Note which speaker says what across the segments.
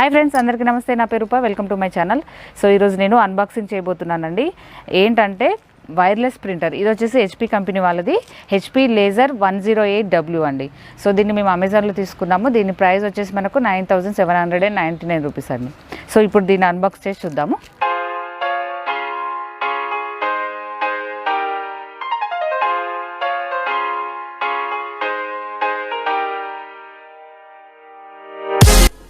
Speaker 1: Hi friends, అందరికీ నమస్తే. నా పేరు Roopa. Welcome to my channel. So ఈరోజు నేను అన్బాక్సింగ్ చేయబోతున్నానండి. ఏంటంటే వైర్లెస్ ప్రింటర్. ఇది వచ్చేసి హెచ్పి కంపెనీ వాళ్ళది, హెచ్పి లేజర్ 108W అండి. సో దీన్ని మేము అమెజాన్లో తీసుకున్నాము. దీని ప్రైస్ వచ్చేసి మనకు 9799 రూపీస్ అండి. సో ఇప్పుడు దీన్ని అన్బాక్స్ చేసి చూద్దాము.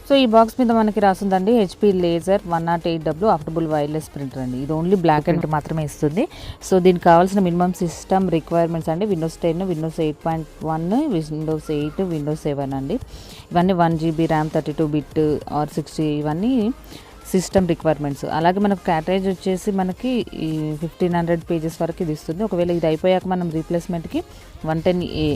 Speaker 1: సో ఈ బాక్స్ మీద మనకి రాసిందండి హెచ్పి లేజర్ 108W ఆఫ్టబుల్ వైర్లెస్ ప్రింటర్ అండి. ఇది ఓన్లీ బ్లాక్ అండ్ మాత్రమే ఇస్తుంది. సో దీనికి కావాల్సిన మినిమం సిస్టమ్ రిక్వైర్మెంట్స్ అండి విండోస్ 10, విండోస్ 8.1, విండోస్ 8, విండోస్ 7 అండి. ఇవన్నీ 1GB ర్యామ్, 32-bit ఆర్ 60, ఇవన్నీ సిస్టమ్ రిక్వైర్మెంట్స్. అలాగే మనకు క్యాటరేజ్ వచ్చేసి మనకి 1500 పేజెస్ వరకు ఇది ఇస్తుంది. ఒకవేళ ఇది అయిపోయాక మనం రీప్లేస్మెంట్కి 110A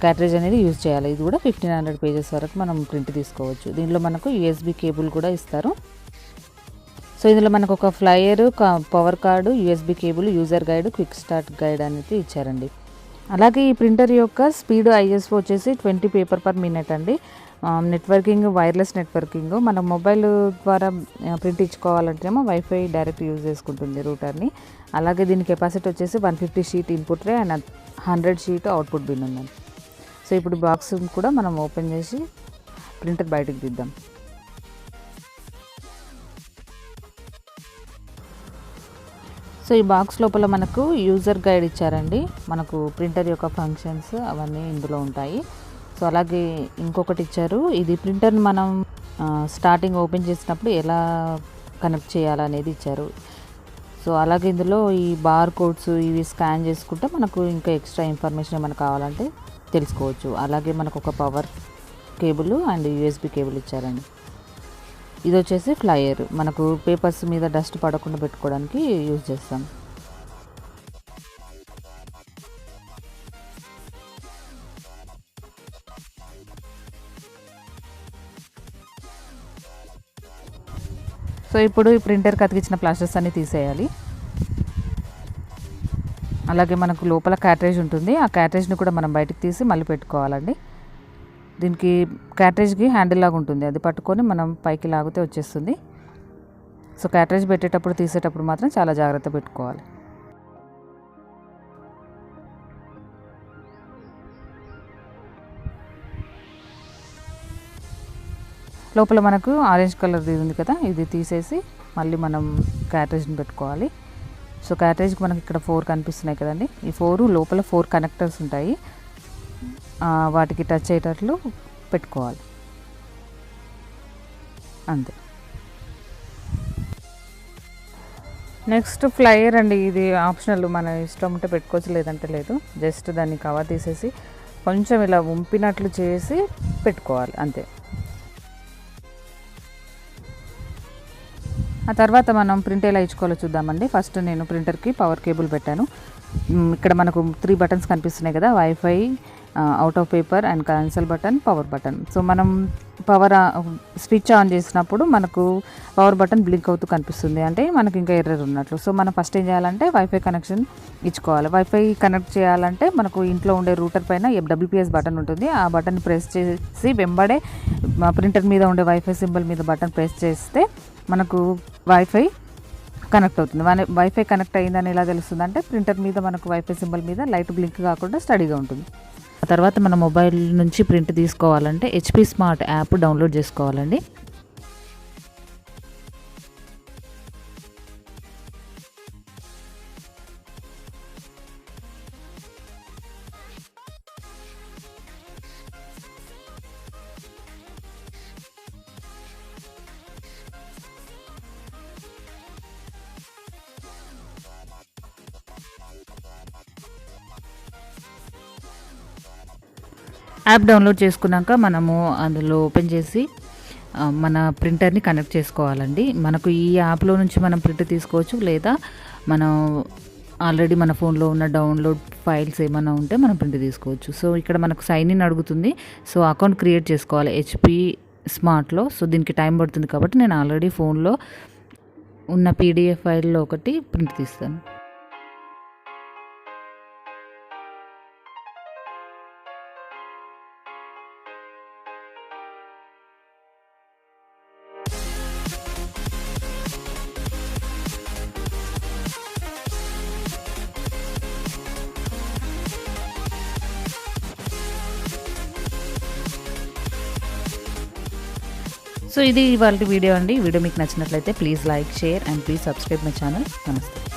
Speaker 1: క్యాటరేజ్ అనేది యూజ్ చేయాలి. ఇది కూడా 1500 పేజెస్ వరకు మనం ప్రింట్ తీసుకోవచ్చు. దీనిలో మనకు USB కేబుల్ కూడా ఇస్తారు. సో ఇందులో మనకు ఒక flyer, power card, USB cable, user guide, quick start guide అనేది ఇచ్చారండి. అలాగే ఈ ప్రింటర్ యొక్క స్పీడ్ ISO వచ్చేసి 20 పేపర్ పర్ మినిట్ అండి. Networking, wireless networking. మన మొబైల్ ద్వారా ప్రింట్ ఇచ్చుకోవాలంటేమో వైఫై డైరెక్ట్ యూజ్ చేసుకుంటుంది రూటర్ని. అలాగే దీని కెపాసిటీ వచ్చేసి 150 sheet input tray and 100 sheet output bin ఉందండి. సో ఇప్పుడు బాక్స్ కూడా మనం ఓపెన్ చేసి ప్రింటర్ బయటకు తీద్దాం. సో ఈ బాక్స్ లోపల మనకు యూజర్ గైడ్ ఇచ్చారండి. మనకు ప్రింటర్ యొక్క ఫంక్షన్స్ అవన్నీ ఇందులో ఉంటాయి. సో అలాగే ఇంకొకటి ఇచ్చారు. ఇది ప్రింటర్ని మనం స్టార్టింగ్ ఓపెన్ చేసినప్పుడు ఎలా కనెక్ట్ చేయాలనేది ఇచ్చారు. సో అలాగే ఇందులో ఈ బార్ కోడ్స్ ఇవి స్కాన్ చేసుకుంటే మనకు ఇంకా ఎక్స్ట్రా ఇన్ఫర్మేషన్ ఏమైనా కావాలంటే తెలుసుకోవచ్చు. అలాగే మనకు ఒక power cable and USB cable ఇచ్చారండి. ఇది వచ్చేసి ఫ్లయర్, మనకు పేపర్స్ మీద డస్ట్ పడకుండా పెట్టుకోవడానికి యూజ్ చేస్తాం. సో ఇప్పుడు ఈ ప్రింటర్కి అతికించిన ప్లాస్టర్స్ అన్ని తీసేయాలి. అలాగే మనకు లోపల క్యాటరేజ్ ఉంటుంది. ఆ క్యాటరేజ్ని కూడా మనం బయటకు తీసి మళ్ళీ పెట్టుకోవాలండి. దీనికి క్యాటరేజ్కి హ్యాండిల్ లాగా ఉంటుంది, అది పట్టుకొని మనం పైకి లాగితే వచ్చేస్తుంది. సో క్యాటరేజ్ పెట్టేటప్పుడు తీసేటప్పుడు మాత్రం చాలా జాగ్రత్త పెట్టుకోవాలి. లోపల మనకు ఆరెంజ్ కలర్ది ఉంది కదా, ఇది తీసేసి మళ్ళీ మనం క్యాటరేజ్ని పెట్టుకోవాలి. సో క్యాటరేజ్కి మనకి ఇక్కడ 4 కనిపిస్తున్నాయి కదండి. ఈ 4 లోపల 4 కనెక్టర్స్ ఉంటాయి, వాటికి టచ్ అయ్యేటట్లు పెట్టుకోవాలి అంతే. నెక్స్ట్ ఫ్లయర్ అండి. ఇది ఆప్షనల్, మన ఇష్టం ఉంటే పెట్టుకోవచ్చు, లేదంటే లేదు. జస్ట్ దాన్ని కవర్ తీసేసి కొంచెం ఇలా వంపినట్లు చేసి పెట్టుకోవాలి అంతే. ఆ తర్వాత మనం ప్రింట్ ఎలా ఇచ్చుకోవాలో చూద్దామండి. ఫస్ట్ నేను ప్రింటర్కి పవర్ కేబుల్ పెట్టాను. ఇక్కడ మనకు 3 బటన్స్ కనిపిస్తున్నాయి కదా, wifi, out of paper and cancel button, power button. So మనం పవర్ స్విచ్ ఆన్ చేసినప్పుడు మనకు పవర్ బటన్ బ్లింక్ అవుతూ కనిపిస్తుంది, అంటే మనకి ఇంకా ఎర్రర్ ఉన్నట్లు. సో మనం ఫస్ట్ ఏం చేయాలంటే వైఫై కనెక్షన్ ఇచ్చుకోవాలి. వైఫై కనెక్ట్ చేయాలంటే మనకు ఇంట్లో ఉండే రూటర్ పైన WPS బటన్ ఉంటుంది. ఆ బటన్ ప్రెస్ చేసి వెంబడే ప్రింటర్ మీద ఉండే వైఫై సింబల్ మీద బటన్ ప్రెస్ చేస్తే మనకు వైఫై కనెక్ట్ అవుతుంది. వైఫై కనెక్ట్ అయిందని ఎలా తెలుస్తుంది అంటే ప్రింటర్ మీద మనకు వైఫై సింబల్ మీద లైట్ బ్లింక్ కాకుండా స్టడీగా ఉంటుంది. ఆ తర్వాత మన మొబైల్ నుంచి ప్రింట్ తీసుకోవాలంటే HP స్మార్ట్ యాప్ డౌన్లోడ్ చేసుకోవాలండి. యాప్ డౌన్లోడ్ చేసుకున్నాక మనము అందులో ఓపెన్ చేసి మన ప్రింటర్ని కనెక్ట్ చేసుకోవాలండి. మనకు ఈ యాప్లో నుంచి మనం ప్రింట్ తీసుకోవచ్చు, లేదా మనం ఆల్రెడీ మన ఫోన్లో ఉన్న డౌన్లోడ్ ఫైల్స్ ఏమైనా ఉంటే మనం ప్రింట్ తీసుకోవచ్చు. సో ఇక్కడ మనకు సైన్ ఇన్ అడుగుతుంది. సో అకౌంట్ క్రియేట్ చేసుకోవాలి HP స్మార్ట్లో. సో దీనికి టైం పడుతుంది కాబట్టి నేను ఆల్రెడీ ఫోన్లో ఉన్న PDF ఫైల్లో ఒకటి ప్రింట్ తీస్తాను. సో ఇది ఇవాళ వీడియో అండి. వీడియో మీకు నచ్చినట్లయితే please like, share and please subscribe my channel. నమస్తే.